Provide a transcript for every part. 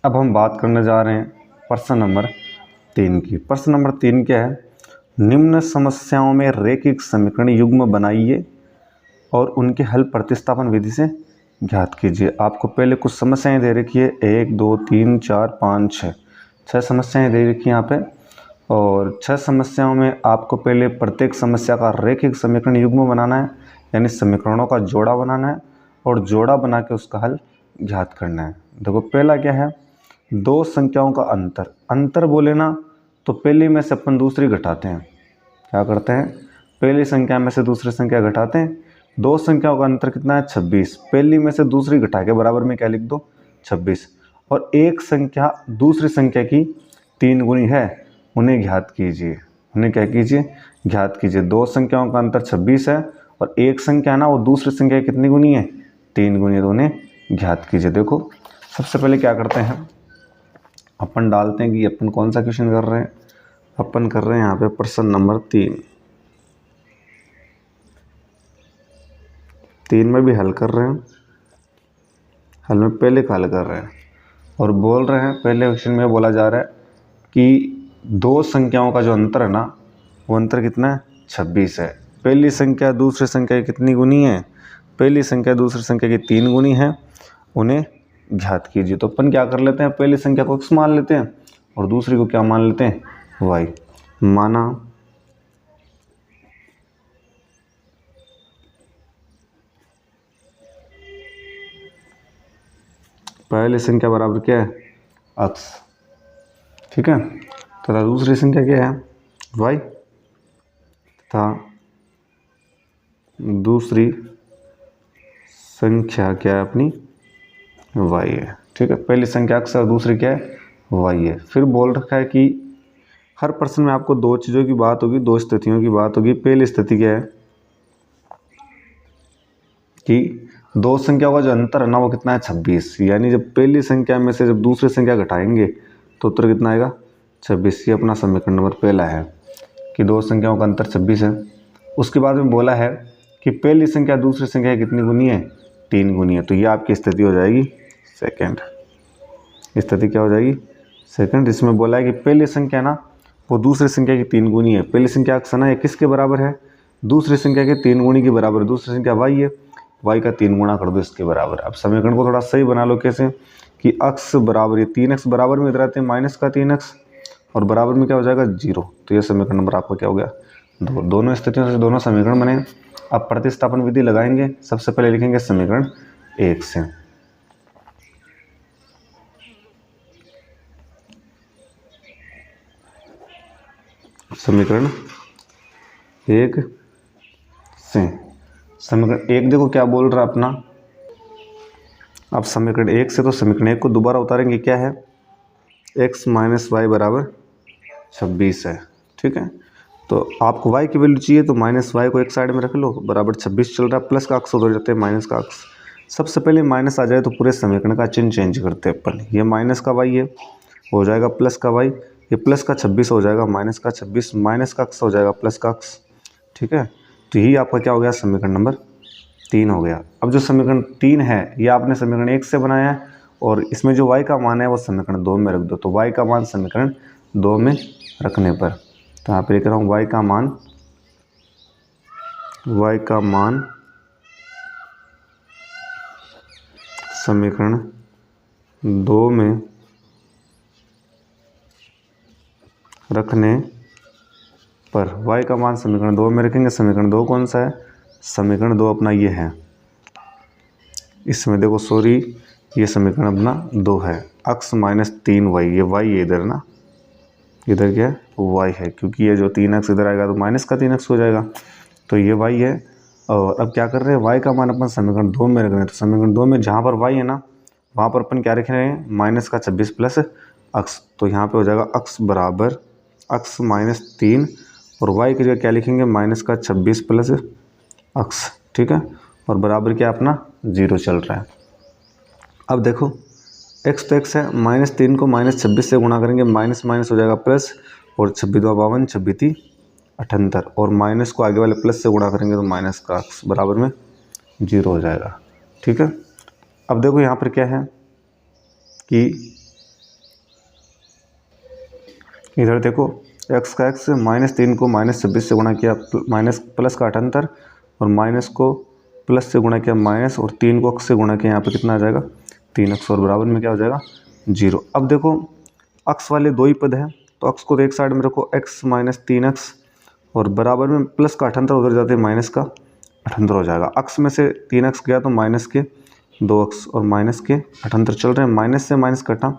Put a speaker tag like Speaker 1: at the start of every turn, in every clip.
Speaker 1: अब हम बात करने जा रहे हैं प्रश्न नंबर 3 की। प्रश्न नंबर 3 क्या है? निम्न समस्याओं में रैखिक समीकरण युग्म बनाइए और उनके हल प्रतिस्थापन विधि से ज्ञात कीजिए। आपको पहले कुछ समस्याएं दे रखी है, 1 2 3 4 5 6 छः समस्याएं दे रखी है यहाँ पे। और 6 समस्याओं में आपको पहले प्रत्येक समस्या का रैखिक समीकरण युग्म बनाना है, यानी समीकरणों का जोड़ा बनाना है और जोड़ा बना के उसका हल ज्ञात करना है। देखो पहला क्या है, दो संख्याओं का अंतर। अंतर बोले ना तो पहली में से अपन दूसरी घटाते हैं। क्या करते हैं? पहली संख्या में से दूसरी संख्या घटाते हैं। दो संख्याओं का अंतर कितना है? 26। पहली में से दूसरी घटा के बराबर में क्या लिख दो? 26। और एक संख्या दूसरी संख्या की 3 गुनी है, उन्हें ज्ञात कीजिए। उन्हें क्या कीजिए? ज्ञात कीजिए। दो संख्याओं का अंतर 26 है और एक संख्या ना वो दूसरी संख्या कितनी गुनी है? 3 गुनी है, तो उन्हें ज्ञात कीजिए। देखो सबसे पहले क्या करते हैं, अपन डालते हैं कि अपन कौन सा क्वेश्चन कर रहे हैं। अपन कर रहे हैं यहाँ पे प्रश्न नंबर 3 में भी हल कर रहे हैं। हल में पहले का हल कर रहे हैं और बोल रहे हैं, पहले क्वेश्चन में बोला जा रहा है कि दो संख्याओं का जो अंतर है ना, वो अंतर कितना है? 26 है। पहली संख्या दूसरी संख्या की कितनी गुनी है? पहली संख्या दूसरी संख्या की 3 गुनी है, उन्हें ज्ञात कीजिए। तो अपन क्या कर लेते हैं, पहली संख्या को x मान लेते हैं और दूसरी को क्या मान लेते हैं? y। माना पहली संख्या बराबर क्या है? x। ठीक है, तथा दूसरी संख्या क्या है? y। तथा दूसरी संख्या क्या है अपनी? y है। ठीक है, पहली संख्या x और दूसरी क्या है? y है। फिर बोल रखा है कि हर प्रश्न में आपको दो चीज़ों की बात होगी, दो स्थितियों की बात होगी। पहली स्थिति क्या है कि दो संख्याओं का जो अंतर है ना वो कितना है? 26। यानी जब पहली संख्या में से जब दूसरी संख्या घटाएंगे तो उत्तर कितना आएगा? 26। ये अपना समीकरण नंबर पहला है कि दो संख्याओं का अंतर 26 है। उसके बाद में बोला है कि पहली संख्या दूसरी संख्या कितनी गुनी है? 3 गुनी है। तो ये आपकी स्थिति हो जाएगी सेकंड। स्थिति क्या हो जाएगी? सेकंड। इसमें बोला है कि पहली संख्या ना वो दूसरी संख्या की 3 गुनी है। पहली संख्या x ना ये किसके बराबर है? दूसरी संख्या के 3 गुनी के बराबर। दूसरी संख्या y है, y का 3 गुना कर दो इसके बराबर। अब समीकरण को थोड़ा सही बना लो। कैसे कि x बराबर, ये 3x बराबर में इधर आते हैं माइनस का 3x और बराबर में क्या हो जाएगा? 0। तो ये समीकरण नंबर आपका क्या हो गया? दोनों स्थितियों से दोनों समीकरण बने। अब प्रतिस्थापन विधि लगाएंगे। सबसे पहले लिखेंगे समीकरण 1 से। समीकरण 1 से समीकरण 1 देखो क्या बोल रहा है अपना। अब समीकरण 1 से तो समीकरण 1 को दोबारा उतारेंगे। क्या है? x माइनस वाई बराबर 26 है। ठीक है, तो आपको y की वैल्यू चाहिए तो माइनस वाई को एक साइड में रख लो, बराबर 26 चल रहा है। प्लस का अक्स उधर जाते हैं माइनस का अक्स। सबसे पहले माइनस आ जाए तो पूरे समीकरण का चिन्ह चेंज करते हैं अपन। ये माइनस का y है, हो जाएगा प्लस का y। ये प्लस का 26 हो जाएगा माइनस का 26, माइनस का अक्स हो जाएगा प्लस का अक्स। ठीक है, तो यही आपका क्या हो गया? समीकरण नंबर 3 हो गया। अब जो समीकरण 3 है ये आपने समीकरण 1 से बनाया है और इसमें जो y का मान है वो समीकरण 2 में रख दो। तो y का मान समीकरण 2 में रखने पर, तो यहाँ पे लिख रहा हूँ y का मान समीकरण 2 में रखने पर, y का मान समीकरण 2 में रखेंगे। समीकरण 2 कौन सा है? समीकरण 2 अपना ये है। इसमें देखो सॉरी, ये समीकरण अपना 2 है। x माइनस 3y, ये y है इधर ना, इधर क्या है? y है, क्योंकि ये जो 3x इधर आएगा तो माइनस का 3x हो जाएगा। तो ये y है। और अब क्या कर रहे हैं? y का मान अपन समीकरण 2 में रख रहे हैं। तो समीकरण 2 में जहाँ पर y है ना वहाँ पर अपन क्या रख रहे हैं? माइनस का 26 प्लस x। तो यहाँ पे हो जाएगा x बराबर x माइनस 3 और y की जगह क्या लिखेंगे? माइनस का 26 प्लस x। ठीक है, और बराबर क्या अपना 0 चल रहा है। अब देखो x तो x है, माइनस 3 को माइनस 26 से गुणा करेंगे, माइनस माइनस हो जाएगा प्लस, और 26 2 52, 26 78, और माइनस को आगे वाले प्लस से गुणा करेंगे तो माइनस का x बराबर में 0 हो जाएगा। ठीक है, अब देखो यहाँ पर क्या है कि इधर देखो एक्स का एक्स, -3 को -26 से गुणा किया, माइनस प्लस का 78, और माइनस को प्लस से गुणा किया माइनस, और 3 को अक्स से गुणा किया, यहाँ पे कितना आ जाएगा 3x, और बराबर में क्या हो जाएगा 0। अब देखो अक्स वाले दो ही पद हैं, तो अक्स को एक साइड में रखो, x - 3x, और बराबर में प्लस का 78 उधर जाते माइनस का 78 हो जाएगा। अक्स में से 3x गया तो माइनस के 2x, और माइनस के 78 चल रहे हैं, माइनस से माइनस कटा,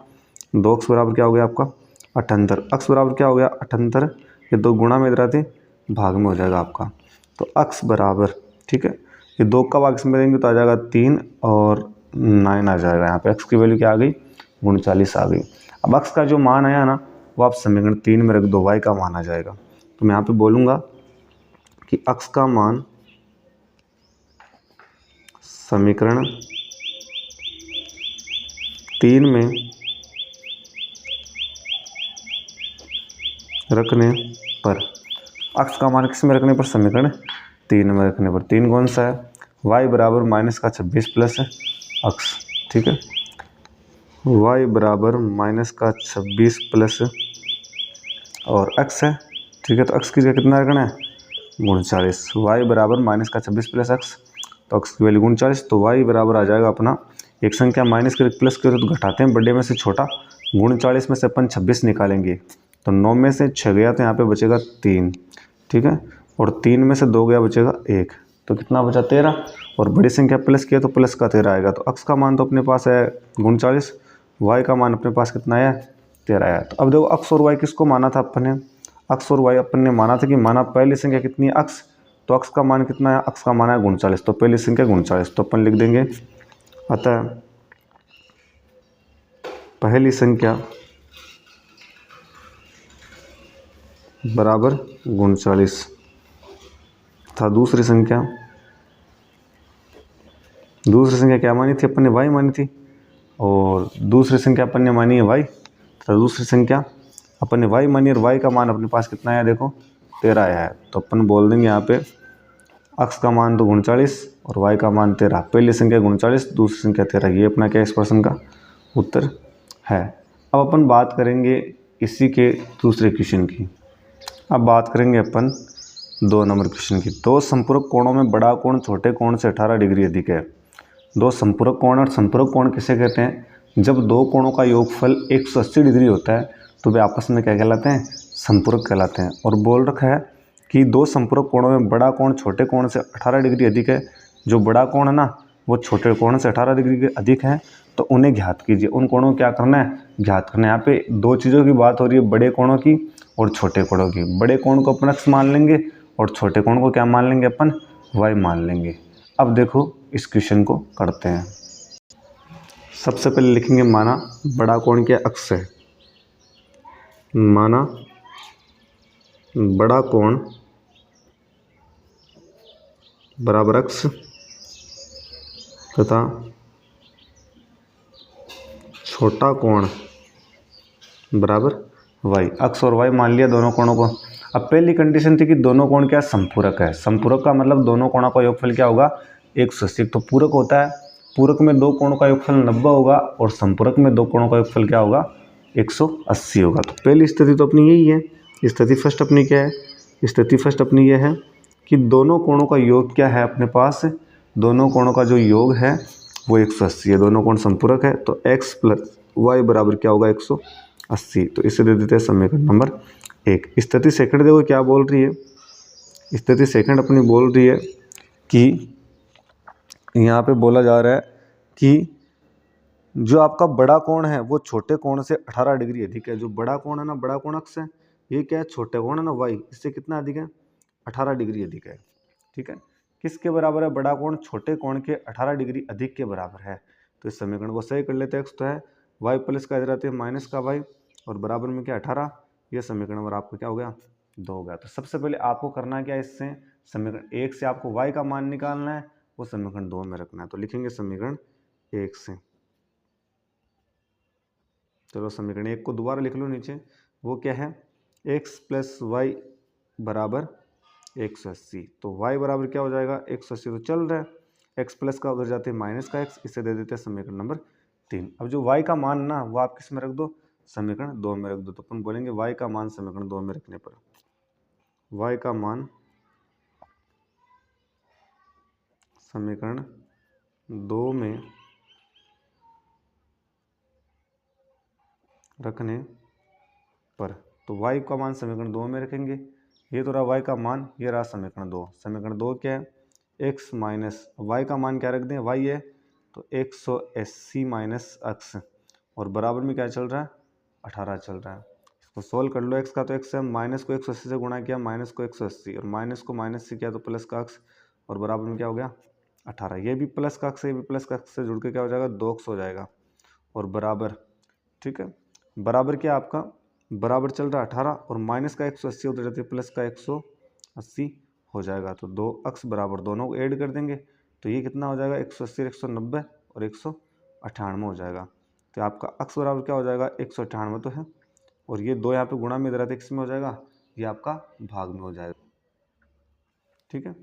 Speaker 1: 2x बराबर क्या हो गया आपका 78, अक्स बराबर क्या हो गया 78, ये दो गुणा में इधर आते भाग में हो जाएगा आपका, तो अक्स बराबर, ठीक है, ये 2 का भाग इसमें देंगे तो आ जाएगा 3 और 9 आ जाएगा। यहाँ पे x की वैल्यू क्या आ गई 39 आ गई। अब x का जो मान आया ना वो आप समीकरण 3 में रख दो, y का मान आ जाएगा। तो मैं यहाँ पे बोलूँगा कि x का मान समीकरण 3 में रखने पर, x का मान किस में रखने पर, समीकरण 3 में रखने पर, 3 कौन सा है, y बराबर -26 प्लस x, ठीक है, y बराबर -26 प्लस और x है, ठीक है, तो x की जगह कितना रखना है 39, y बराबर -26 प्लस x, तो x की वैल्यू 39, तो y बराबर आ जाएगा अपना, एक संख्या माइनस के प्लस के तो घटाते हैं, बड़े में से छोटा, 39 में से अपन 26 निकालेंगे, तो 9 में से 6 गया तो यहाँ पे बचेगा 3, ठीक है, और 3 में से 2 गया बचेगा 1, तो कितना बचा 13, और बड़ी संख्या प्लस किया तो प्लस का 13 आएगा। तो x का मान तो अपने पास है 39, y का मान अपने पास कितना है 13 है। तो अब देखो x और y किसको माना था अपन ने, x और y अपन ने माना था कि माना पहली संख्या कितनी है x, तो x का मान कितना है, x का मान है 39, तो पहली संख्या 39, तो अपन लिख देंगे अतः पहली संख्या बराबर 39 था, दूसरी संख्या क्या मानी थी अपन ने, y मानी थी, और दूसरी संख्या अपन ने मानी है y, तो दूसरी संख्या अपन ने y मानी, और y का मान अपने पास कितना आया देखो 13 आया है, तो अपन बोल देंगे यहाँ पे x का मान तो 39 और y का मान 13, पहली संख्या 39, दूसरी संख्या 13, ये अपना क्या इस प्रश्न का उत्तर है। अब अपन बात करेंगे इसी के दूसरे क्वेश्चन की। अब बात करेंगे अपन 2 नंबर क्वेश्चन की। दो संपूरक कोणों में बड़ा कोण छोटे कोण से 18 डिग्री अधिक है। दो संपूरक कोण, और संपूरक कोण किसे कहते हैं, जब दो कोणों का योगफल 180 डिग्री होता है तो वे आपस में क्या कहलाते हैं, संपूरक कहलाते हैं। और बोल रखा है कि दो संपूरक कोणों में बड़ा कोण छोटे कोण से 18 डिग्री अधिक है। जो बड़ा कोण है ना वो छोटे कोण से 18 डिग्री के अधिक है, तो उन्हें ज्ञात कीजिए। उन कोणों को क्या करना है, ज्ञात करना है। यहाँ पे दो चीज़ों की बात हो रही है, बड़े कोणों की और छोटे कोणों की। बड़े कोण को अपन x मान लेंगे और छोटे कोण को क्या मान लेंगे, अपन y मान लेंगे। अब देखो इस क्वेश्चन को करते हैं। सबसे पहले लिखेंगे माना बड़ा कोण क्या x है, माना बड़ा कोण बराबर x तथा छोटा कोण बराबर y। x और y मान लिया दोनों कोणों को। अब पहली कंडीशन थी कि दोनों कोण क्या संपूरक है। संपूरक का मतलब दोनों कोणों का योगफल क्या होगा 180। तो पूरक होता है, पूरक में दो कोणों का योगफल 90 होगा और संपूरक में दो कोणों का योगफल क्या होगा 180 होगा। तो पहली स्थिति तो अपनी यही है। स्थिति फर्स्ट अपनी क्या है, स्थिति फर्स्ट अपनी यह है कि दोनों कोणों का योग क्या है अपने पास, दोनों कोणों का जो योग है वो 180 है। दोनों कोण संपूरक है तो x प्लस वाई बराबर क्या होगा 180। तो इसे दे देते हैं समीकरण नंबर 1। स्थिति सेकंड देखो क्या बोल रही है। स्थिति सेकंड अपनी बोल रही है कि यहाँ पे बोला जा रहा है कि जो आपका बड़ा कोण है वो छोटे कोण से 18 डिग्री अधिक है। जो बड़ा कोण है ना, बड़ा कोण x है, ये क्या है छोटे कोण है ना y, इससे कितना अधिक है 18 डिग्री अधिक है। ठीक है, किसके बराबर है, बड़ा कोण छोटे कोण के 18 डिग्री अधिक के बराबर है। तो इस समीकरण को सही कर लेते हैं। x तो है y प्लस का इधर आते हैं माइनस का y और बराबर में क्या 18। ये समीकरण नंबर आपको क्या हो गया 2 हो गया। तो सबसे पहले आपको करना है क्या, इससे समीकरण 1 से आपको y का मान निकालना है, वो समीकरण 2 में रखना है। तो लिखेंगे समीकरण 1 से, चलो समीकरण 1 को दोबारा लिख लो नीचे। वो क्या है, x प्लस वाई बराबर 180। तो y बराबर क्या हो जाएगा 180, तो चल रहा है x प्लस का उधर जाते हैं माइनस का x, इसे दे देते हैं समीकरण नंबर 3। अब जो y का मान ना वो आप किस में रख दो, समीकरण 2 में रख दो। तो अपन बोलेंगे y का मान समीकरण 2 में रखने पर y का मान समीकरण 2 में रखने पर, तो y का मान समीकरण 2 में रखेंगे। ये तो रहा y का मान, ये रहा समीकरण 2। समीकरण 2 क्या है, x माइनस y का मान क्या रख दें, y है तो 180 माइनस x, और बराबर में क्या चल रहा है, 18 चल रहा है। इसको सोल्व कर लो। x का तो x है, माइनस को 180 से गुणा किया, माइनस को 180, और माइनस को माइनस से किया तो प्लस का x, और बराबर में क्या हो गया 18। ये भी प्लस का x है, ये भी प्लस का x से जुड़ के क्या हो जाएगा 2x हो जाएगा, और बराबर, ठीक है, बराबर क्या आपका, बराबर चल रहा है 18, और माइनस का 180 उधर जाती है, प्लस का 180 हो जाएगा। तो 2x बराबर, दोनों को ऐड कर देंगे तो ये कितना हो जाएगा 180, 190 और 198 हो जाएगा। तो आपका x बराबर क्या हो जाएगा 198 तो है, और ये 2 यहाँ पे गुणा में इधर आते x में हो जाएगा, ये आपका भाग में हो जाएगा। ठीक है,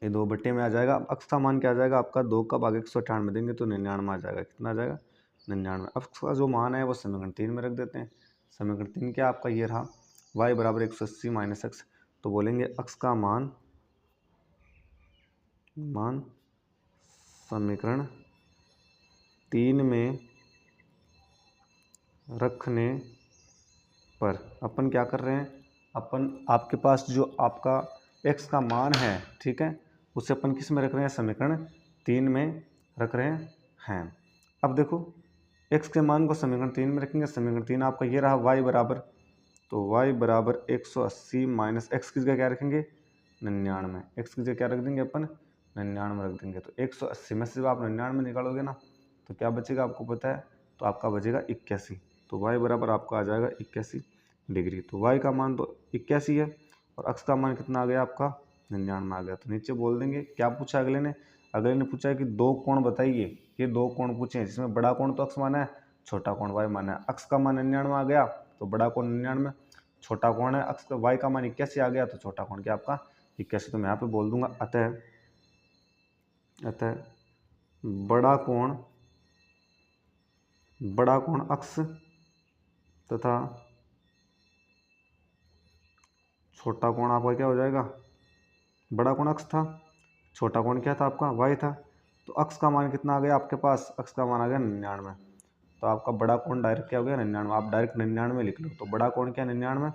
Speaker 1: ये 2 बट्टे में आ जाएगा। अब x का मान क्या आ जाएगा आपका, 2 का भाग 198 देंगे तो 99 आ जाएगा। कितना आ जाएगा 99। अब x का जो मान है वो समीकरण 3 में रख देते हैं। समीकरण 3 क्या आपका ये रहा, y बराबर 180 माइनस x, तो बोलेंगे x का मान समीकरण 3 में रखने पर अपन क्या कर रहे हैं, अपन आपके पास जो आपका x का मान है, ठीक है, उसे अपन किस में रख रहे हैं, समीकरण 3 में रख रहे हैं। अब देखो x के मान को समीकरण 3 में रखेंगे। समीकरण 3 आपका ये रहा, y बराबर, तो y बराबर 180 माइनस x की जगह क्या रखेंगे 99, x की जगह क्या रख देंगे अपन 99 रख देंगे। तो 180 में से जब आप 99 निकालोगे ना तो क्या बचेगा आपको पता है, तो आपका बचेगा 81। तो y बराबर आपका आ जाएगा 81 डिग्री। तो y का मान तो 81 है, और x का मान कितना आ गया आपका 99 आ गया। तो नीचे बोल देंगे क्या पूछा अगले ने, अगले ने पूछा है कि 2 कोण बताइए। ये 2 कोण पूछे हैं जिसमें बड़ा कोण तो x माना है, छोटा कोण y माना है। x का मान 99 आ गया तो बड़ा कोण 99, छोटा कोण है x का, y का मान 81 आ गया तो छोटा कोण क्या आपका 81। तो मैं यहाँ पे बोल दूंगा अतः बड़ा कोण x तथा छोटा कोण आपका क्या हो जाएगा, बड़ा कोण x था, छोटा कोण क्या था आपका y था। तो x का मान कितना आ गया आपके पास, x का मान आ गया 99। तो आपका बड़ा कोण डायरेक्ट क्या हो गया 99, आप डायरेक्ट 99 लिख लो। तो बड़ा कोण क्या 99,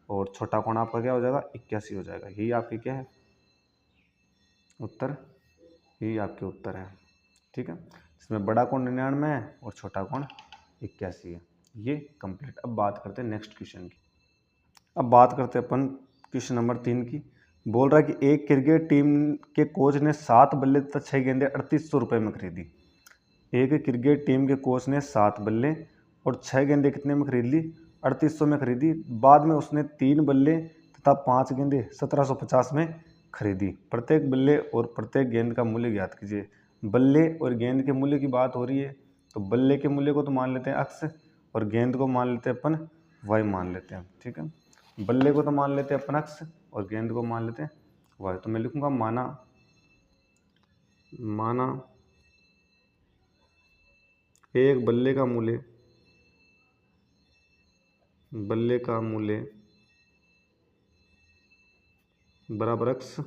Speaker 1: और छोटा कोण आपका क्या हो जाएगा 81 हो जाएगा। यही आपकी क्या है उत्तर, यही आपके उत्तर है। ठीक है, इसमें बड़ा कोण 99 है और छोटा कोण 81 है। ये कंप्लीट। अब बात करते हैं नेक्स्ट क्वेश्चन की। अब बात करते हैं अपन क्वेश्चन नंबर 3 की। बोल रहा है कि एक क्रिकेट टीम के कोच ने 7 बल्ले तथा 6 गेंदें 3800 रुपये में खरीदी। एक क्रिकेट टीम के कोच ने 7 बल्ले और 6 गेंदें कितने में खरीद ली, 3800 में खरीदी। बाद में उसने 3 बल्ले तथा 5 गेंदें 1750 में खरीदी। प्रत्येक बल्ले और प्रत्येक गेंद का मूल्य ज्ञात कीजिए। बल्ले और गेंद के मूल्य की बात हो रही है, तो बल्ले के मूल्य को तो मान लेते हैं x, और गेंद को मान लेते हैं अपन y मान लेते हैं। ठीक है, बल्ले को तो मान लेते हैं अपन x और गेंद को मान लेते हैं y। तो मैं लिखूंगा माना एक बल्ले का मूल्य बराबर x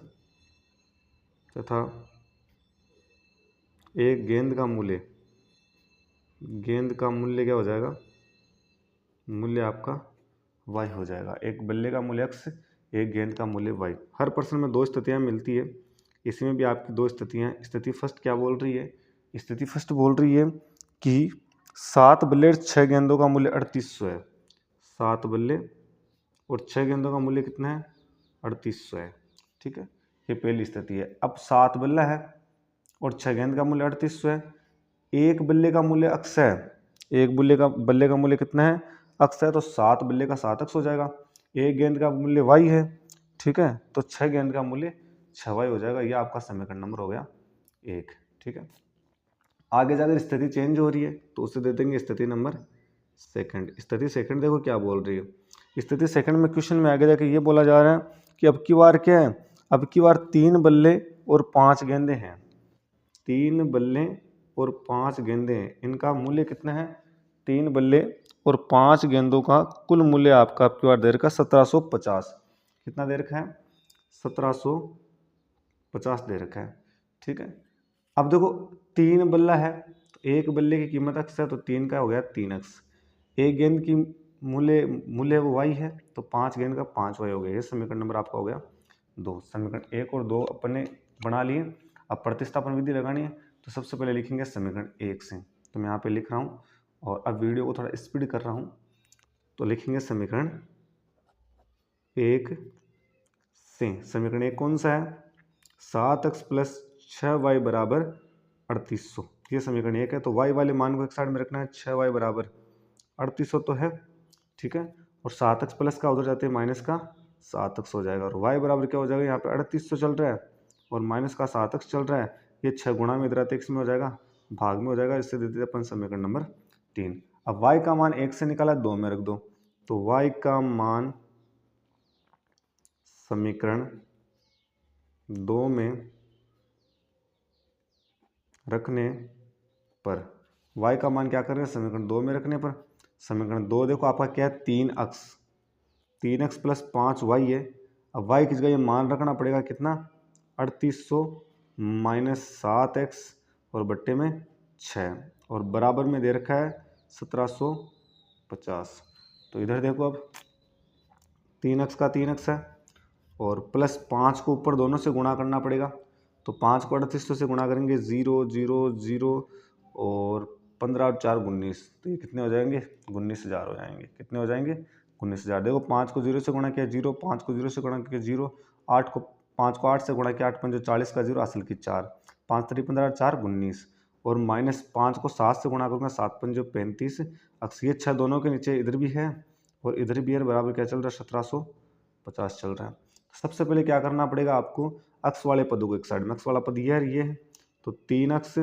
Speaker 1: तथा एक गेंद का मूल्य क्या हो जाएगा, मूल्य आपका y हो जाएगा। एक बल्ले का मूल्य x, एक गेंद का मूल्य y। हर प्रश्न में 2 स्थितियां मिलती है, इसमें भी आपकी 2 स्थितियां हैं। स्थिति फर्स्ट क्या बोल रही है, स्थिति फर्स्ट बोल रही है कि 7 बल्ले 6 गेंदों का मूल्य 3800 है। 7 बल्ले और 6 गेंदों का मूल्य कितना है 3800 है। ठीक है, ये पहली स्थिति है। अब 7 बल्ला है और 6 गेंद का मूल्य 3800 है। एक बल्ले का मूल्य x है, एक बल्ले का मूल्य कितना है x है, तो 7 बल्ले का 7x हो जाएगा। एक गेंद का मूल्य y है, ठीक है, तो 6 गेंद का मूल्य 6y हो जाएगा। ये आपका समीकरण नंबर हो गया 1। ठीक है, आगे जाकर स्थिति चेंज हो रही है तो उसे दे देंगे स्थिति नंबर सेकंड। स्थिति सेकंड देखो क्या बोल रही है। स्थिति सेकंड में क्वेश्चन में आगे जाकर ये बोला जा रहा है कि अब की बार क्या है, अब की बार 3 बल्ले और 5 गेंदें हैं। 3 बल्ले और 5 गेंदें हैं, इनका मूल्य कितना है 3 बल्ले और 5 गेंदों का कुल मूल्य आपका आपकी बार दे रखा है 1750। कितना दे रखा है? 1750 दे रखा है। ठीक है, अब देखो 3 बल्ला है तो एक बल्ले की कीमत x है तो 3 का हो गया 3x। एक गेंद की मूल्य मूल्य वो y है तो 5 गेंद का 5y हो गया। ये समीकरण नंबर आपका हो गया 2। समीकरण 1 और 2 अपन ने बना लिए। अब प्रतिस्थापन विधि लगानी है तो सबसे पहले लिखेंगे समीकरण 1 से। तो मैं यहाँ पे लिख रहा हूँ और अब वीडियो को थोड़ा स्पीड कर रहा हूँ। तो लिखेंगे समीकरण 1 से। समीकरण 1 कौन सा है? 7x प्लस 6y बराबर 3800। ये समीकरण 1 है। तो y वाले मान को एक साइड में रखना है। 6y बराबर 3800 तो है, ठीक है। और 7x प्लस का उधर जाते हैं माइनस का 7x हो जाएगा। और y बराबर क्या हो जाएगा? यहाँ पे 3800 चल रहा है और माइनस का 7x चल रहा है। ये 6 गुणा में इधर x में हो जाएगा, भाग में हो जाएगा। इससे दे देते अपन समीकरण नंबर 3। अब y का मान 1 से निकाला 2 में रख दो। तो y का मान समीकरण 2 में रखने पर y का मान क्या कर रहे हैं? समीकरण 2 में रखने पर समीकरण 2 देखो आपका क्या है? 3x प्लस 5y है। अब y की जगह ये मान रखना पड़ेगा कितना? 3800 माइनस 7x और बट्टे में 6 और बराबर में दे रखा है 1750। तो इधर देखो अब 3x का 3x है और प्लस 5 को ऊपर दोनों से गुणा करना पड़ेगा। तो 5 को 3800 से गुणा करेंगे 0 0 0 और 15 और 4 19। तो ये कितने हो जाएंगे? 19,000 हो जाएंगे। कितने हो जाएंगे? 19,000। देखो 5 को 0 से गुणा किया 0, 5 को 0 से गुणा किया 0, 5 को 8 से गुणा किया 8 5 40 का 0 असल की 4, 5 3 15 4 19 और माइनस 5 को 7 से गुणा करूँगा 7 5 35। अक्स ये 6 दोनों के नीचे इधर भी है और इधर भी है। बराबर क्या चल रहा है? 1750 चल रहा है। सबसे पहले क्या करना पड़ेगा आपको? अक्स वाले पदों को एक साइड में, अक्स वाला पद ये है, ये है तो 3x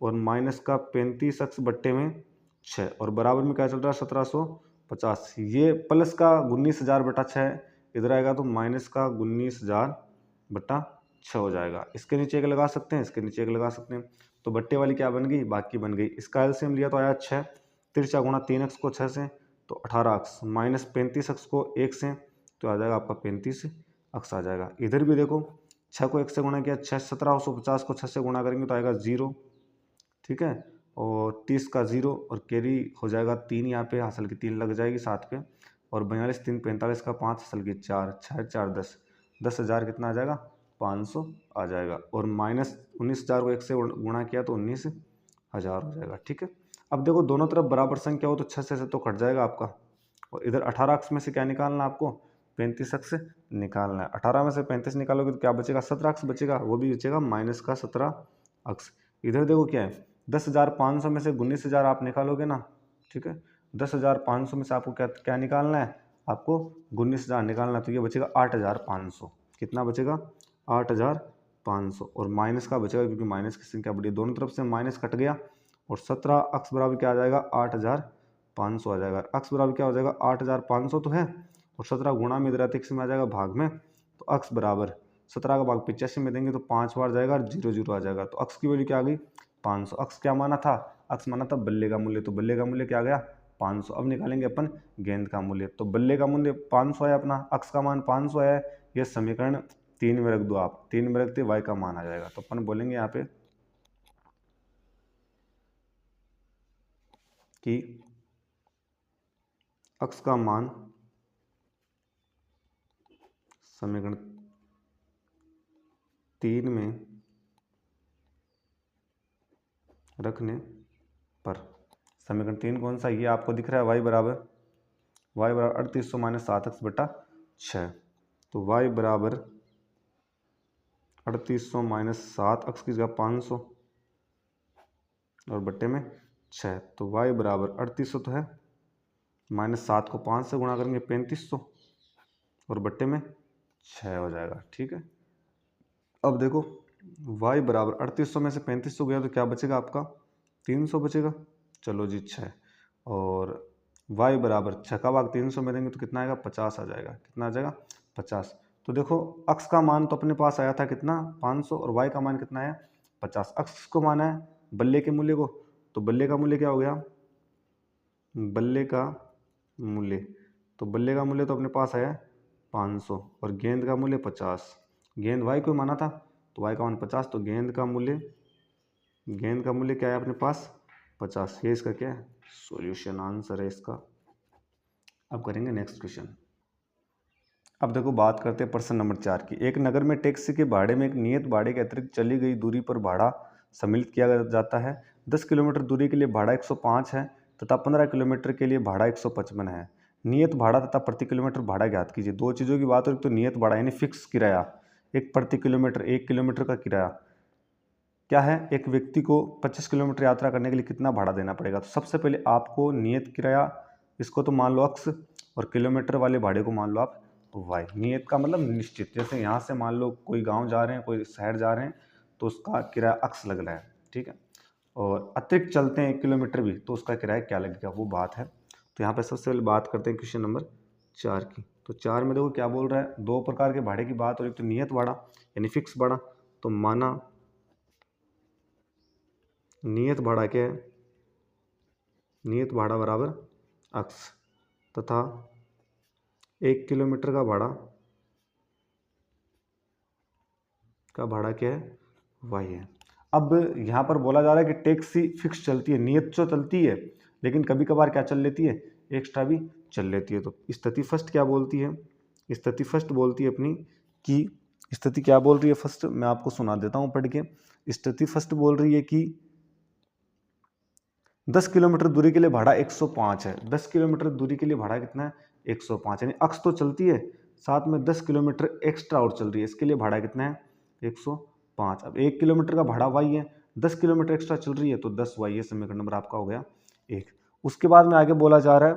Speaker 1: और माइनस का 35x बट्टे में 6 और बराबर में क्या चल रहा है? 1750। ये प्लस का 19,000 बटा 6 इधर आएगा तो माइनस का 19,000 बटा 6 हो जाएगा। इसके नीचे एक लगा सकते हैं, इसके नीचे एक लगा सकते हैं। तो बट्टे वाली क्या बन गई? बाकी बन गई। इसका एलसीएम लिया तो आया 6, तिरछा गुणा 3x को 6 से तो 18x माइनस 35x को 1 से तो आ जाएगा आपका 35x आ जाएगा। इधर भी देखो 6 को 1 से गुणा किया 6, 1750 को 6 से गुणा करेंगे तो आएगा 0, ठीक है। और 30 का 0 और कैरी हो जाएगा 3, यहाँ पे हासिल की 3 लग जाएगी 7 पे और 42 3 45 का 5 हासिल की 4, 6 4 10, 10,000 कितना आ जाएगा? 500 आ जाएगा। और माइनस 19,000 को 1 से गुणा किया तो 19,000 हो जाएगा, ठीक है। अब देखो दोनों तरफ बराबर संख्या हो तो 6 से तो कट जाएगा आपका। और इधर 18x में से क्या निकालना है आपको? 35x निकालना है। 18 में से 35 निकालोगे तो क्या बचेगा? 17x बचेगा। वो भी बचेगा माइनस का 17x। इधर देखो क्या है? 10,500 में से 19,000 आप निकालोगे ना, ठीक है। 10,500 में से आपको क्या क्या निकालना है? आपको 19,000 निकालना है। तो ये बचेगा 8,500। कितना बचेगा? 8,500 और माइनस का बचेगा क्योंकि माइनस की संख्या बड़ी, दोनों तरफ से माइनस कट गया और 17x बराबर क्या आ जाएगा? 8,500 आ जाएगा। अक्स बराबर क्या हो जाएगा? 8,500 तो है और 17 गुणा में इधर x में आ जाएगा भाग में। तो अक्स बराबर 17 का भाग 85 में देंगे तो 5 बार जाएगा और 0 0 आ जाएगा। तो अक्स की वैल्यू क्या आ गई? 500। अक्स क्या माना था? अक्स माना था बल्ले का मूल्य, तो बल्ले का मूल्य क्या आ गया? 500। अब निकालेंगे अपन गेंद का मूल्य। तो बल्ले का मूल्य 500 है अपना, अक्स का मान 500 है। ये समीकरण 3 में रख दो आप, 3 में रखते y का मान आ जाएगा। तो अपन बोलेंगे यहाँ पे कि अक्स का मान समीकरण 3 में रखने पर, समीकरण 3 कौन सा? ये आपको दिख रहा है y बराबर 3800 माइनस 7x बटा 6। तो y बराबर 3800 माइनस 7x की जगह 500 और बट्टे में 6। तो y बराबर 3800 तो है, माइनस 7 को 5 से गुणा करेंगे 3500 और बट्टे में 6 हो जाएगा, ठीक है। अब देखो y बराबर 3800 में से 3500 गया तो क्या बचेगा आपका? 300 बचेगा। चलो जी 6 और y बराबर 6 का भाग 300 में देंगे तो कितना आएगा? 50 आ जाएगा। कितना आ जाएगा? 50। तो देखो अक्स का मान तो अपने पास आया था कितना? 500 और y का मान कितना है? 50। अक्स को माना है बल्ले के मूल्य को, तो बल्ले का मूल्य क्या हो गया? बल्ले का मूल्य, तो बल्ले का मूल्य तो अपने पास है 500 और गेंद का मूल्य 50। गेंद y को माना था तो y का मान 50, तो गेंद का मूल्य क्या है अपने पास 50। ये इसका क्या है सॉल्यूशन, आंसर है इसका। अब करेंगे नेक्स्ट क्वेश्चन। अब देखो बात करते हैं प्रश्न नंबर 4 की। एक नगर में टैक्सी के भाड़े में एक नियत भाड़े के अतिरिक्त चली गई दूरी पर भाड़ा सम्मिलित किया जाता है। 10 किलोमीटर दूरी के लिए भाड़ा 105 है तथा 15 किलोमीटर के लिए भाड़ा 155 है। नियत भाड़ा तथा प्रति किलोमीटर भाड़ा ज्ञात कीजिए। दो चीज़ों की बात हो, तो नियत भाड़ा यानी फिक्स किराया, एक प्रति किलोमीटर 1 किलोमीटर का किराया क्या है। एक व्यक्ति को 25 किलोमीटर यात्रा करने के लिए कितना भाड़ा देना पड़ेगा। तो सबसे पहले आपको नियत किराया, इसको तो मान लो अक्स, और किलोमीटर वाले भाड़े को मान लो आप वाई। नियत का मतलब निश्चित, जैसे यहाँ से मान लो कोई गांव जा रहे हैं, कोई शहर जा रहे हैं, तो उसका किराया अक्स लग रहा है, ठीक है। और अतिरिक्त चलते हैं 1 किलोमीटर भी, तो उसका किराया क्या लगेगा, वो बात है। तो यहाँ पे सबसे पहले बात करते हैं क्वेश्चन नंबर 4 की। तो 4 में देखो क्या बोल रहा है, दो प्रकार के भाड़े की बात हो रही है। तो नियत भाड़ा यानी फिक्स भाड़ा, तो माना नियत भाड़ा क्या है, नियत भाड़ा बराबर अक्स, तथा 1 किलोमीटर का भाड़ा क्या है वाई है। अब यहाँ पर बोला जा रहा है कि टैक्सी फिक्स चलती है, नियत तो चलती है, लेकिन कभी कभार क्या चल लेती है, एक्स्ट्रा भी चल लेती है। तो स्थिति फर्स्ट क्या बोलती है, स्थिति फर्स्ट बोलती है अपनी कि, स्थिति क्या बोल रही है फर्स्ट, मैं आपको सुना देता हूँ पढ़ के। स्थिति फर्स्ट बोल रही है कि 10 किलोमीटर दूरी के लिए भाड़ा 105 है। 10 किलोमीटर दूरी के लिए भाड़ा कितना है 105, यानी अक्स तो चलती है, साथ में 10 किलोमीटर एक्स्ट्रा और चल रही है, इसके लिए भाड़ा कितना है 105। अब 1 किलोमीटर का भाड़ा वाई है, 10 किलोमीटर एक्स्ट्रा चल रही है, तो 10 वाई है, समीकरण नंबर आपका हो गया 1। उसके बाद में आगे बोला जा रहा है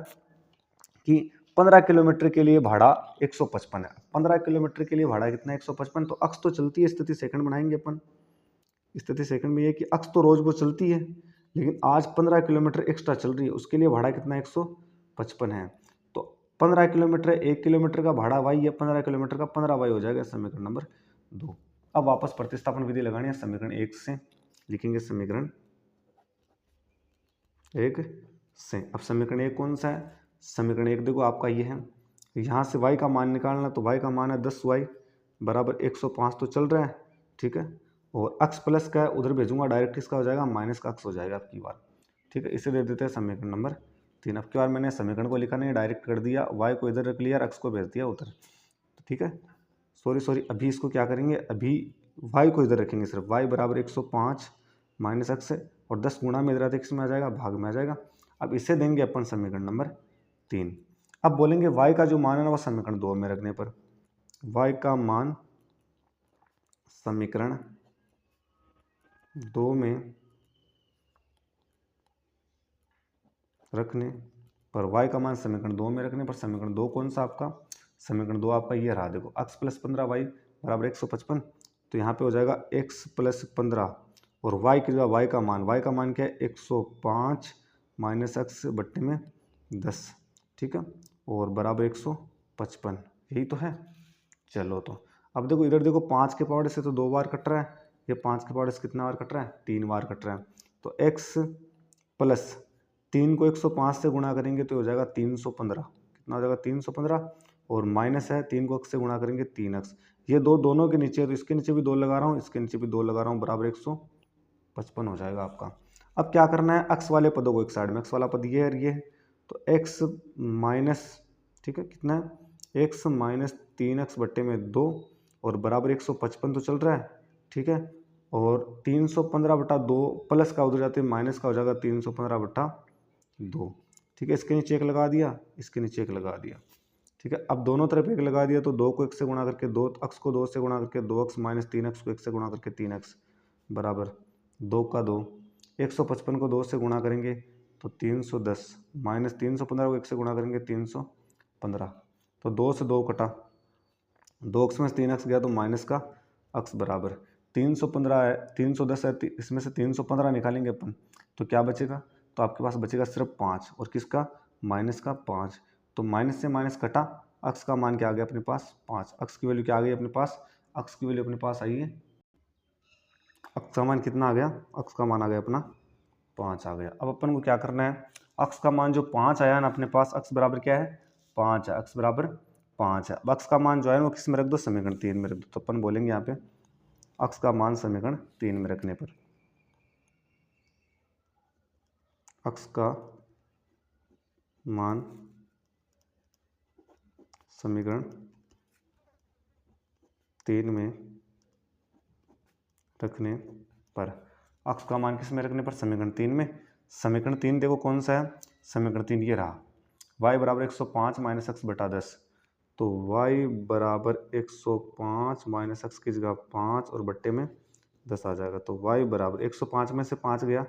Speaker 1: कि 15 किलोमीटर के लिए भाड़ा 155 है। 15 किलोमीटर के लिए भाड़ा कितना है 155, तो अक्स तो चलती है, स्थिति सेकंड बनाएंगे अपन। स्थिति सेकंड में ये कि अक्स तो रोज वो चलती है, लेकिन आज 15 किलोमीटर एक्स्ट्रा चल रही है, उसके लिए भाड़ा कितना 155 है। तो 15 किलोमीटर 1 किलोमीटर का भाड़ा वाई है, 15 किलोमीटर का 15 वाई हो जाएगा, समीकरण नंबर 2। अब वापस प्रतिस्थापन विधि लगानी है समीकरण 1 से, लिखेंगे समीकरण 1 से। अब समीकरण 1 कौन सा है, समीकरण 1 देखो आपका ये है, यहाँ से y का मान निकालना, तो y का मान है 10y बराबर 105 तो चल रहा है, ठीक है। और अक्स प्लस का है, उधर भेजूंगा डायरेक्ट, इसका हो जाएगा माइनस का अक्स हो जाएगा आपकी बार, ठीक है। इसे दे देते हैं समीकरण नंबर 3। अब की बार मैंने समीकरण को लिखा नहीं, डायरेक्ट कर दिया, y को इधर रख लिया और अक्स को भेज दिया उधर, ठीक है। सॉरी अभी इसको क्या करेंगे, अभी y को इधर रखेंगे, सिर्फ y बराबर 105 माइनस अक्स है, और 10 गुणा में इधर x में आ जाएगा, भाग में आ जाएगा। अब इसे देंगे अपन समीकरण नंबर 3। अब बोलेंगे y का जो मान है ना वो समीकरण 2 में रखने पर, y का मान समीकरण 2 में रखने पर, y का मान समीकरण 2 में रखने पर, समीकरण 2 कौन सा आपका, समीकरण 2 आपका ये रहा, देखो x प्लस 15y बराबर 155, तो यहाँ पे हो जाएगा x प्लस 15 और y की जगह y का मान क्या है 105 माइनस एक्स बट्टे में 10, ठीक है, और बराबर 155, यही तो है। चलो तो अब देखो इधर देखो 5 के पावर से तो 2 बार कट रहा है, ये 5 के पावर से कितना बार कट रहा है 3 बार कट रहा है। तो x प्लस 3 को 105 से गुणा करेंगे तो हो जाएगा 315, कितना हो जाएगा 315, और माइनस है 3 को x से गुणा करेंगे 3x, ये दो दोनों के नीचे है, तो इसके नीचे भी 2 लगा रहा हूँ, इसके नीचे भी 2 लगा रहा हूँ, बराबर 155 हो जाएगा आपका। अब क्या करना है, x वाले पदों को एक साइड में, x वाला पद ये है, ये है, तो x माइनस, ठीक है, कितना है x माइनस 3x बट्टे में 2 और बराबर 155 तो चल रहा है, ठीक है। और 315 बटा 2 प्लस का उधर जाते माइनस का हो जाएगा 315 बटा 2, ठीक है। इसके नीचे एक लगा दिया, इसके नीचे एक लगा दिया, ठीक है। अब दोनों तरफ एक लगा दिया, तो 2 को 1 से गुणा करके 2 x को 2 से गुणा करके 2x माइनस 3x को 1 से गुणा करके 3x बराबर 2 का 2, 155 को 2 से गुणा करेंगे तो 310 माइनस 315 को 1 से गुणा करेंगे 315, तो 2 से 2 कटा, 2x में 3x गया तो माइनस का x बराबर 315 है, 310 है, इसमें से 315 निकालेंगे अपन तो क्या बचेगा, तो आपके पास बचेगा सिर्फ 5, और किसका माइनस का 5, तो माइनस से माइनस कटा, x का मान क्या आ गया अपने पास 5, x की वैल्यू क्या आ गई अपने पास, x की वैल्यू अपने पास आई है, x का मान कितना आ गया, x का मान आ गया अपना 5 आ गया। अब अपन को क्या करना है, अक्स का मान जो 5 आया ना अपने पास, अक्स बराबर क्या है 5 है, अक्स बराबर 5 है। अब अक्स का मान जो है वो किस में रख दो, समीकरण 3 में रख दो। तो अपन बोलेंगे यहाँ पे अक्स का मान समीकरण 3 में रखने पर अक्स का मान समीकरण 3 में रखने पर, अक्स का मान किस में रखने पर, समीकरण 3 में। समीकरण 3 देखो कौन सा है, समीकरण 3 ये रहा, y बराबर 105 माइनस एक्स बटा 10। तो y बराबर 105 माइनस एक्स की जगह 5 और बट्टे में 10 आ जाएगा। तो y बराबर 105 में से 5 गया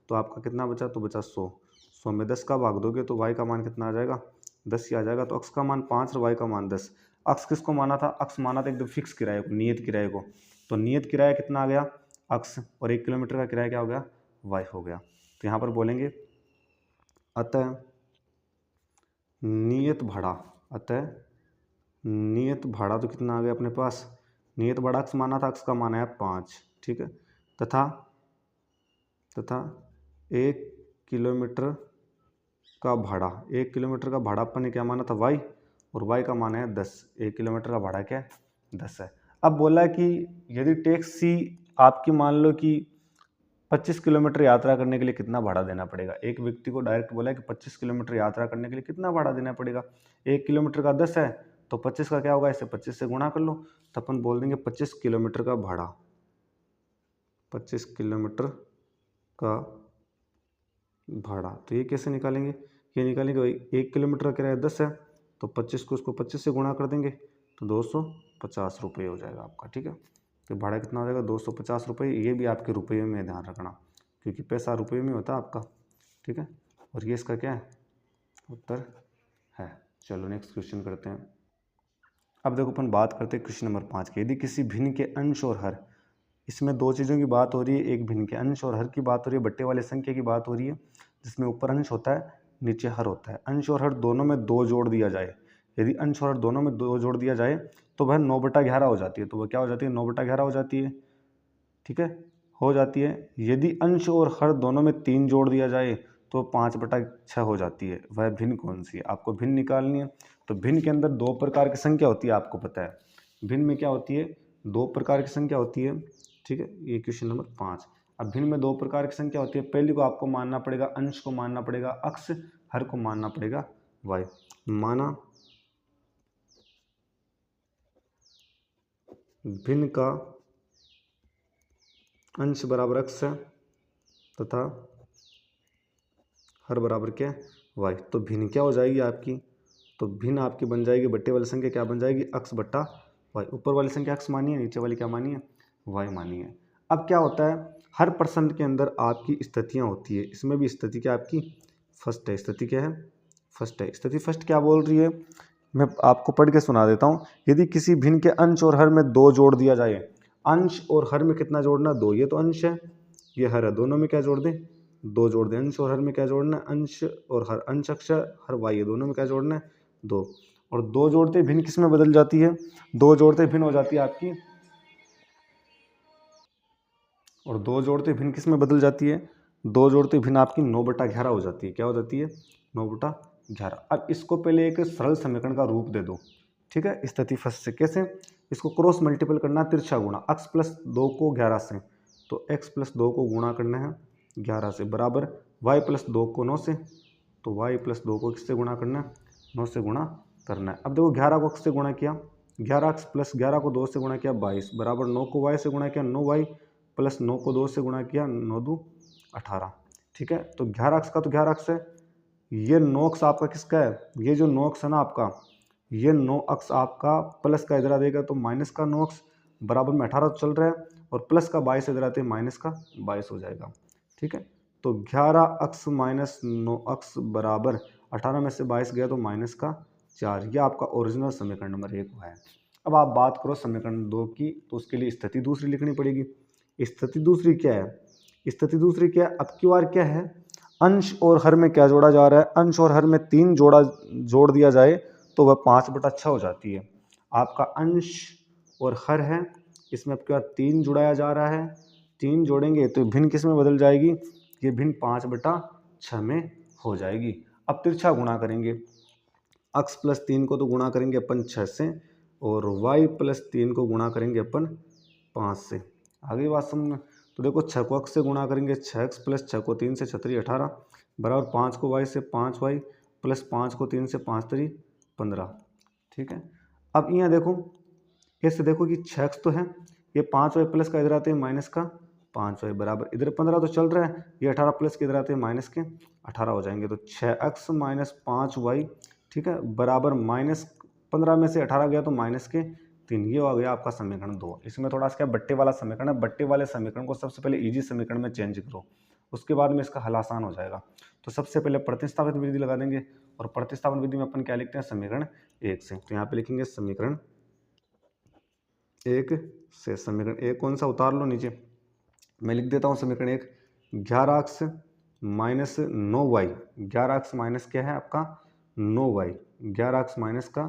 Speaker 1: तो आपका कितना बचा, तो बचा 100। 100 में 10 का भाग दोगे तो y का मान कितना आ जाएगा, 10 ही आ जाएगा। तो अक्स का मान 5 और y का मान 10। अक्स किसको माना था, अक्स माना था एकदम फिक्स किराए को, नियत किराए को। तो नियत किराया कितना आ गया अक्स, और 1 किलोमीटर का किराया क्या हो गया, y हो गया। तो यहाँ पर बोलेंगे अतः नियत भाड़ा, अतः नियत भाड़ा तो कितना आ गया अपने पास, नियत भाड़ा अक्स माना था, अक्स का मान है 5, ठीक है। तथा 1 किलोमीटर का भाड़ा, 1 किलोमीटर का भाड़ा अपन ने क्या माना था y, और y का मान है 10। 1 किलोमीटर का भाड़ा क्या है 10 है। अब बोला कि यदि टैक्सी आपकी मान लो कि 25 किलोमीटर यात्रा करने के लिए कितना भाड़ा देना पड़ेगा, एक व्यक्ति को डायरेक्ट बोला कि 25 किलोमीटर यात्रा करने के लिए कितना भाड़ा देना पड़ेगा। 1 किलोमीटर का 10 है तो 25 का क्या होगा, इसे 25 से गुणा कर लो। तो अपन बोल देंगे 25 किलोमीटर का भाड़ा, 25 किलोमीटर का भाड़ा। तो ये कैसे निकालेंगे, ये निकालेंगे भाई 1 किलोमीटर का किराया 10 है तो 25 को उसको 25 से गुणा कर देंगे तो 250 रुपये हो जाएगा आपका, ठीक है। तो भाड़ा कितना हो जाएगा 250 रुपये। ये भी आपके रुपये में ध्यान रखना क्योंकि पैसा रुपये में होता है आपका, ठीक है। और ये इसका क्या है उत्तर है। चलो नेक्स्ट क्वेश्चन करते हैं। अब देखो अपन बात करते हैं क्वेश्चन नंबर 5 के। यदि किसी भिन्न के अंश और हर, इसमें दो चीज़ों की बात हो रही है, एक भिन्न के अंश और हर की बात हो रही है, बट्टे वाले संख्या की बात हो रही है, जिसमें ऊपर अंश होता है नीचे हर होता है। अंश और हर दोनों में 2 जोड़ दिया जाए, यदि अंश और हर दोनों में 2 जोड़ दिया जाए तो वह 9/11 हो जाती है। तो वह क्या हो जाती है 9/11 हो जाती है, ठीक है, हो जाती है। यदि अंश और हर दोनों में 3 जोड़ दिया जाए तो 5/6 हो जाती है। वह भिन्न कौन सी है, आपको भिन्न निकालनी है। तो भिन्न के अंदर 2 प्रकार की संख्या होती है, आपको पता है भिन्न में क्या होती है, 2 प्रकार की संख्या होती है, ठीक है। ये क्वेश्चन नंबर 5। अब भिन्न में 2 प्रकार की संख्या होती है। पहली को आपको मानना पड़ेगा, अंश को मानना पड़ेगा अक्स, हर को मानना पड़ेगा वाई। माना भिन्न का अंश बराबर अक्स है तथा हर बराबर क्या है वाई। तो भिन्न क्या हो जाएगी आपकी, तो भिन्न आपकी बन जाएगी बट्टे वाली संख्या क्या बन जाएगी, अक्स बट्टा वाई। ऊपर वाली संख्या अक्स मानी है, नीचे वाली क्या मानी है, वाई मानी है। अब क्या होता है, हर प्रश्न के अंदर आपकी स्थितियाँ होती है, इसमें भी स्थिति क्या आपकी फर्स्ट है। स्थिति क्या है, फर्स्ट है। स्थिति फर्स्ट क्या बोल रही है, मैं आपको पढ़ के सुना देता हूँ। यदि किसी भिन्न के अंश और हर में 2 जोड़ दिया जाए, अंश और हर में कितना जोड़ना, 2, ये तो अंश है ये हर है, दोनों में क्या जोड़ दें 2 जोड़ दें। अंश और हर में क्या जोड़ना है, अंश और हर, अंश अक्ष हर वाई है, दोनों में क्या जोड़ना है 2। और 2 जोड़ते भिन्न किस में बदल जाती है, 2 जोड़ते भिन्न हो जाती है आपकी, और 2 जोड़ते भिन्न किस में बदल जाती है, 2 जोड़ते भिन्न आपकी 9/11 हो जाती है। क्या हो जाती है 9/11। अब इसको पहले एक सरल समीकरण का रूप दे दो, ठीक है। स्थिति फर्स्ट से कैसे, इसको क्रॉस मल्टीपल करना, तिरछा गुणा, x + 2 को 11 से, तो x + 2 को गुणा करना है 11 से, बराबर y + 2 को 9 से, तो y + 2 को किससे गुणा करना है 9 से गुणा करना है। अब देखो 11 को x से गुणा किया, 11x + 11 को 2 से गुणा किया 22, बराबर 9 को y से गुणा किया 9y, + 9 को 2 से गुणा किया 9 × 2 = 18, ठीक है। तो 11x का तो 11x है, ये 9x आपका किसका है, ये जो 9x है ना आपका, ये 9x आपका प्लस का इधर आ जाएगा तो माइनस का 9x, बराबर में 18 चल रहा है, और प्लस का 22 इधर आते हैं माइनस का 22 हो जाएगा, ठीक है। तो 11x - 9x बराबर 18 में से 22 गया तो माइनस का 4, ये आपका ओरिजिनल समीकरण नंबर 1 है। अब आप बात करो समीकरण 2 की, तो उसके लिए स्थिति दूसरी लिखनी पड़ेगी। स्थिति दूसरी क्या है, स्थिति दूसरी क्या है, अब की बार क्या है, अंश और हर में क्या जोड़ा जा रहा है, अंश और हर में 3 जोड़ दिया जाए तो वह 5/6 हो जाती है। आपका अंश और हर है, इसमें आपके पास 3 जुड़ाया जा रहा है, 3 जोड़ेंगे तो भिन्न किस में बदल जाएगी, ये भिन्न 5/6 में हो जाएगी। अब तिरछा गुणा करेंगे, x प्लस 3 को तो गुणा करेंगे अपन 6 से, और y प्लस 3 को गुणा करेंगे अपन 5 से। आगे बात समझ में? तो देखो 6 को x से गुणा करेंगे 6x प्लस 6 को 3 से 6 3 18 बराबर 5 को y से 5y प्लस 5 को 3 से 5 3 15। ठीक है, अब यहाँ देखो ऐसे देखो कि 6x तो है, ये 5y प्लस का इधर आते हैं माइनस का 5y बराबर इधर 15 तो चल रहा है, ये 18 प्लस के इधर आते हैं माइनस के 18 हो जाएंगे। तो 6x माइनस 5y, ठीक है, बराबर माइनस 15 में से 18 गया तो माइनस के 3। ये हो गया आपका समीकरण 2। इसमें थोड़ा सा क्या बट्टे वाला समीकरण है, बट्टे वाले समीकरण को सबसे पहले इजी समीकरण में चेंज करो, उसके बाद में इसका हल आसान हो जाएगा। तो सबसे पहले प्रतिस्थापित विधि लगा देंगे, और प्रतिस्थापन विधि में अपन क्या लिखते हैं, समीकरण 1 से। तो यहाँ पे लिखेंगे समीकरण 1 से। समीकरण 1 कौन सा, उतार लो नीचे, मैं लिख देता हूँ समीकरण 1, 11x minus 9y, 11x minus क्या है आपका 9y, 11x माइनस का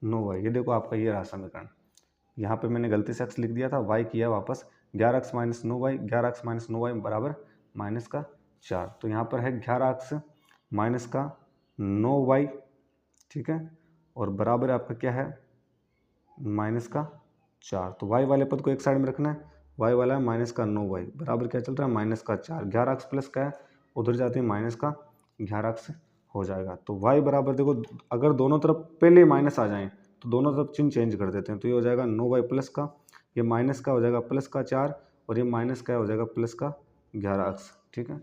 Speaker 1: 9y, ये देखो आपका ये रहा समीकरण। यहाँ पे मैंने गलती से x लिख दिया था, y किया वापस, 11x minus 9y, 11x minus 9y बराबर माइनस का 4। तो यहाँ पर है 11x माइनस का 9y, ठीक है, और बराबर आपका क्या है माइनस का 4। तो y वाले पद को एक साइड में रखना है, y वाला है माइनस का 9y बराबर क्या चल रहा है माइनस का 4। 11x प्लस का है, उधर जाते हैं माइनस का 11x हो जाएगा। तो y बराबर देखो, अगर दोनों तरफ पहले माइनस आ जाएं तो दोनों तरफ चिन्ह चेंज कर देते हैं। तो ये हो जाएगा 9y प्लस का, ये माइनस का हो जाएगा प्लस का 4, और ये माइनस का हो जाएगा प्लस का 11x। ठीक है,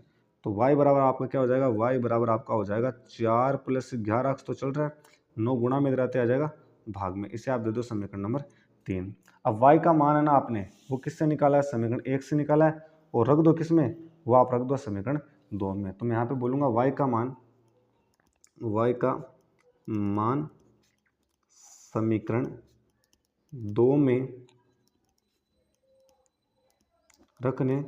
Speaker 1: तो y बराबर आपका क्या हो जाएगा, y बराबर आपका हो जाएगा 4 प्लस 11x तो चल रहा है, 9 गुणा में इधर आते आ जाएगा भाग में। इसे आप दे दो समीकरण नंबर 3। अब y का मान है ना आपने वो किससे निकाला है, समीकरण 1 से निकाला है, और रख दो किस में, वो आप रख दो समीकरण 2 में। तो मैं यहाँ पे बोलूँगा y का मान समीकरण 2 में रखने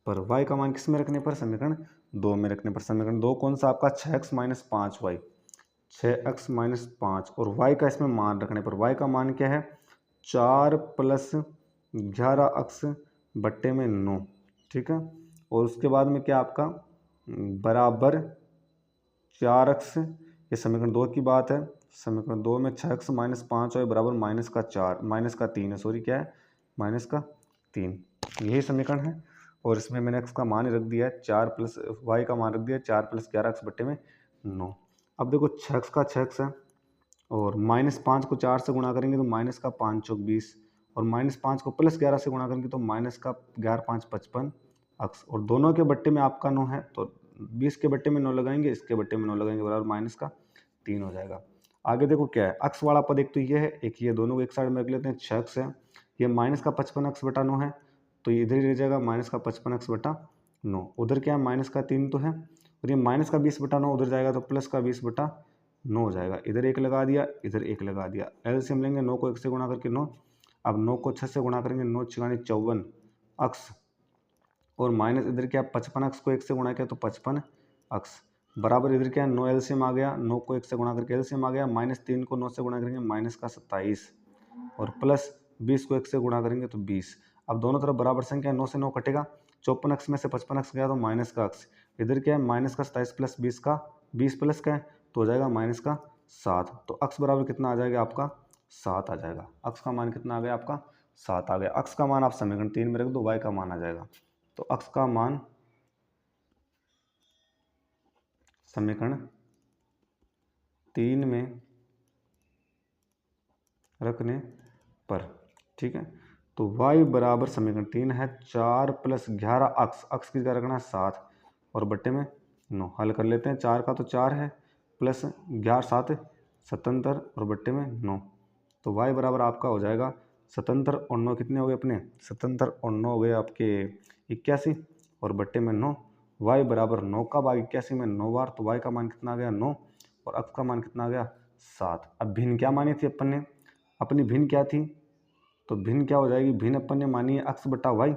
Speaker 1: पर, y का मान किस में रखने पर, समीकरण 2 में रखने पर। समीकरण 2 कौन सा आपका 6x minus 5y, 6x minus 5, और y का इसमें मान रखने पर, y का मान क्या है 4 प्लस 11x बट्टे में 9। ठीक है, और उसके बाद में क्या आपका बराबर 4x, ये समीकरण 2 की बात है। समीकरण 2 में 6x माइनस 5y बराबर माइनस का 3 है, सॉरी क्या है माइनस का 3, यही समीकरण है। और इसमें मैंने x का मान रख दिया है 4 प्लस y का मान रख दिया है 4 प्लस 11x बट्टे में 9। अब देखो 6x का 6x है, और माइनस 5 को 4 से गुणा करेंगे तो माइनस का 5 चौक 20, और माइनस 5 को प्लस 11 से गुणा करेंगे तो माइनस का 11 5 55 x, और दोनों के बट्टे में आपका 9 है, तो 20 के बट्टे में 9 लगाएंगे, इसके बट्टे में 9 लगाएंगे, बराबर माइनस का 3 हो जाएगा। आगे देखो क्या है, x वाला पद एक तो ये है, एक ये, दोनों को एक साइड में रख लेते हैं। 6x है, ये माइनस का 55x बटा 9 है, तो ये इधर ही रह जाएगा माइनस का 55x बटा 9। उधर क्या है माइनस का 3 तो है, और ये माइनस का 20 बटा 9 उधर जाएगा तो प्लस का 20 बटा 9 हो जाएगा। इधर 1 लगा दिया, इधर 1 लगा दिया, एलसीएम लेंगे 9 को 1 से गुणा करके 9, अब 9 को 6 से गुणा करेंगे 9 6 54 x, और माइनस इधर क्या 55x को 1 से गुणा किया तो 55x बराबर इधर क्या है 9 एलसीएम आ गया, 9 को 1 से गुणा करके एलसीएम आ गया, माइनस 3 को 9 से गुणा करेंगे माइनस का 27, और प्लस 20 को 1 से गुणा करेंगे तो 20। अब दोनों तरफ बराबर संख्या 9 से 9 कटेगा, 54x में से 55x गया तो माइनस का x, इधर क्या है माइनस का 27 प्लस 20 का 20 प्लस का है तो हो जाएगा माइनस का 7। तो x बराबर कितना आ जाएगा आपका 7 आ जाएगा। x का मान कितना आ गया आपका 7 आ गया। x का मान आप समीकरण 3 में रख दो, y का मान आ जाएगा। तो x का मान समीकरण 3 में रखने पर, ठीक है, तो y बराबर समीकरण 3 है 4 प्लस 11x, x की क्या रखना है 7, और बट्टे में 9। हल कर लेते हैं, 4 का तो 4 है, प्लस 11 7 77, और बट्टे में 9। तो y बराबर आपका हो जाएगा 77 और 9 कितने हो गए अपने, 77 और 9 हो गए आपके 81, और बट्टे में 9। y बराबर 9 का भाग 81 में 9 बार, तो y का मान कितना आ गया 9, और x का मान कितना आ गया 7। अब भिन्न क्या मानी थी अपन ने, अपनी भिन्न क्या थी, तो भिन्न क्या हो जाएगी, भिन्न अपन ने मानी है x बटा वाई।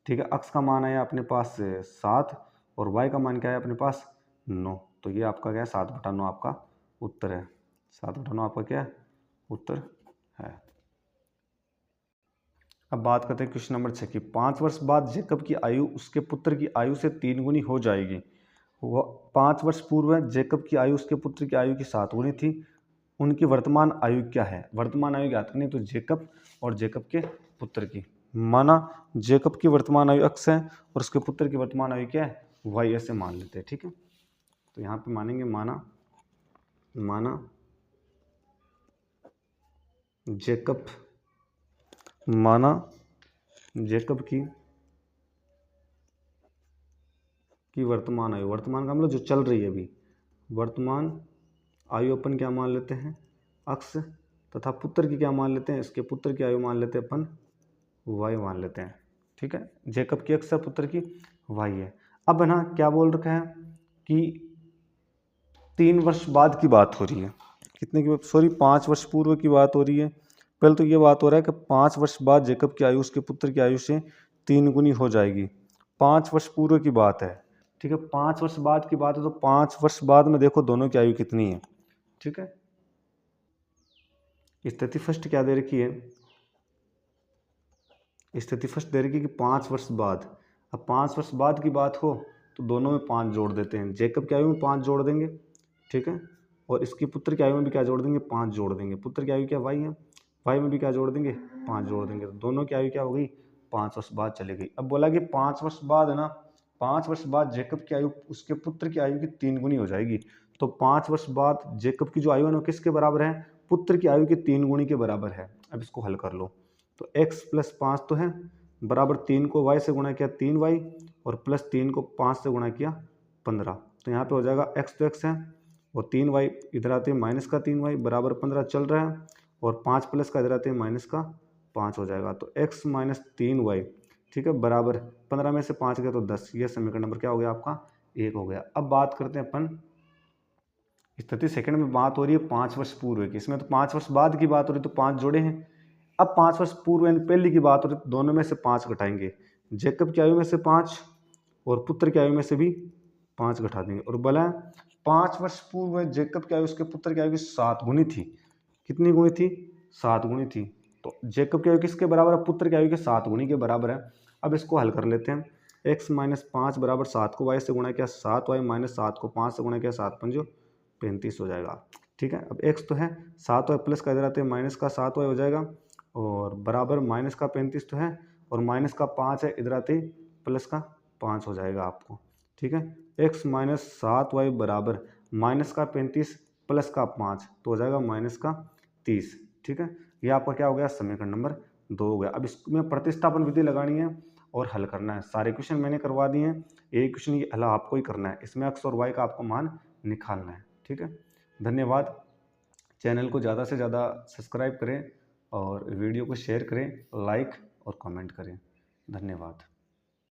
Speaker 1: ठीक है, x का मान आया अपने पास 7, और y का मान क्या है अपने पास 9। तो ये आपका क्या है 7 बटा 9 आपका उत्तर है। 7 बटा 9 आपका क्या है उत्तर है। अब बात करते हैं क्वेश्चन नंबर 6 की। 5 वर्ष बाद जेकब की आयु उसके पुत्र की आयु से 3 गुनी हो जाएगी। वो 5 वर्ष पूर्व जेकब की आयु उसके पुत्र की आयु की 7 गुनी थी। उनकी वर्तमान आयु क्या है? वर्तमान आयु ज्ञात करनी, तो जेकब और जेकब के पुत्र की। माना जेकब की वर्तमान आयु x है और उसके पुत्र की वर्तमान आयु क्या है? y, ऐसे मान लेते हैं। ठीक है, तो यहाँ पे मानेंगे माना जेकब की वर्तमान आयु, वर्तमान का मतलब जो चल रही है अभी, वर्तमान आयु अपन क्या मान लेते हैं? x, तथा पुत्र की क्या मान लेते हैं? इसके पुत्र की आयु मान लेते हैं अपन y मान लेते हैं। ठीक है, जेकब की x है, पुत्र की y है। अब है ना, क्या बोल रखा है कि 3 वर्ष बाद की बात हो रही है। कितने की? सॉरी, 5 वर्ष पूर्व की बात हो रही है। पहले तो ये बात हो रहा है कि 5 वर्ष बाद जेकब की आयु उसके पुत्र की आयु से 3 गुनी हो जाएगी। 5 वर्ष पूर्व की बात है। ठीक है, 5 वर्ष बाद की बात है, तो 5 वर्ष बाद में देखो दोनों की आयु कितनी है। ठीक है, स्थिति फर्स्ट क्या दे रखी है? स्थिति फर्स्ट दे रखी है कि 5 वर्ष बाद। अब 5 वर्ष बाद की बात हो तो दोनों में 5 जोड़ देते हैं। जेकब की आयु में 5 जोड़ देंगे, ठीक है, और इसकी पुत्र की आयु में भी क्या जोड़ देंगे? 5 जोड़ देंगे। पुत्र की आयु क्या? y है, y में भी क्या जोड़ देंगे? 5 जोड़ देंगे। तो दोनों की आयु क्या हो गई? 5 वर्ष बाद चली गई। अब बोला कि 5 वर्ष बाद है ना, 5 वर्ष बाद जेकब की आयु उसके पुत्र की आयु की 3 गुनी हो जाएगी। तो 5 वर्ष बाद जेकब की जो आयु है ना, किसके बराबर है? पुत्र की आयु की 3 गुनी के बराबर है। अब इसको हल कर लो, तो x + 5 तो है बराबर 3 को y से गुणा किया 3y, और +3 को 5 से गुणा किया 15। तो यहाँ पे हो जाएगा x तो x है, और 3y इधर आते हैं -3y बराबर 15 चल रहा है, और 5 प्लस का इधर आते हैं -5 हो जाएगा। तो x - 3y, ठीक है, बराबर 15 में से 5 गया तो 10। ये समीकरण नंबर क्या हो गया आपका? 1 हो गया। अब बात करते हैं अपन, स्थिति सेकंड में बात हो रही है 5 वर्ष पूर्व की। इसमें तो 5 वर्ष बाद की बात हो रही है, तो 5 जोड़े हैं। अब 5 वर्ष पूर्व यानी पहले की बात हो रही है, तो दोनों में से 5 घटाएंगे। जेकब की आयु में से 5 और पुत्र की आयु में से भी 5 घटा देंगे, और बोला 5 वर्ष पूर्व जेकब की आयु उसके पुत्र की आयु की 7 गुनी थी। कितनी गुनी थी? 7 गुनी थी। तो जेकब की आयु किसके बराबर है? पुत्र की आयु के 7 गुनी के बराबर है। अब इसको हल कर लेते हैं। x - 5 बराबर 7 को y से गुणा किया 7y - 7 को 5 से गुणा किया 7 पंजो 35 हो जाएगा। ठीक है, अब x तो है 7y प्लस का इधर आते हैं माइनस का 7y हो जाएगा, और बराबर माइनस का 35 तो है, और माइनस का 5 है, इधर आते प्लस का 5 हो जाएगा आपको। ठीक है, x - 7y बराबर माइनस का 35 प्लस का 5, तो हो जाएगा -30। ठीक है, ये आपका क्या हो गया? समीकरण नंबर 2 हो गया। अब इसमें प्रतिस्थापन विधि लगानी है और हल करना है। सारे क्वेश्चन मैंने करवा दिए हैं, एक क्वेश्चन ये हल आपको ही करना है। इसमें x और y का आपको मान निकालना है। ठीक है, धन्यवाद। चैनल को ज़्यादा से ज़्यादा सब्सक्राइब करें और वीडियो को शेयर करें, लाइक और कमेंट करें। धन्यवाद।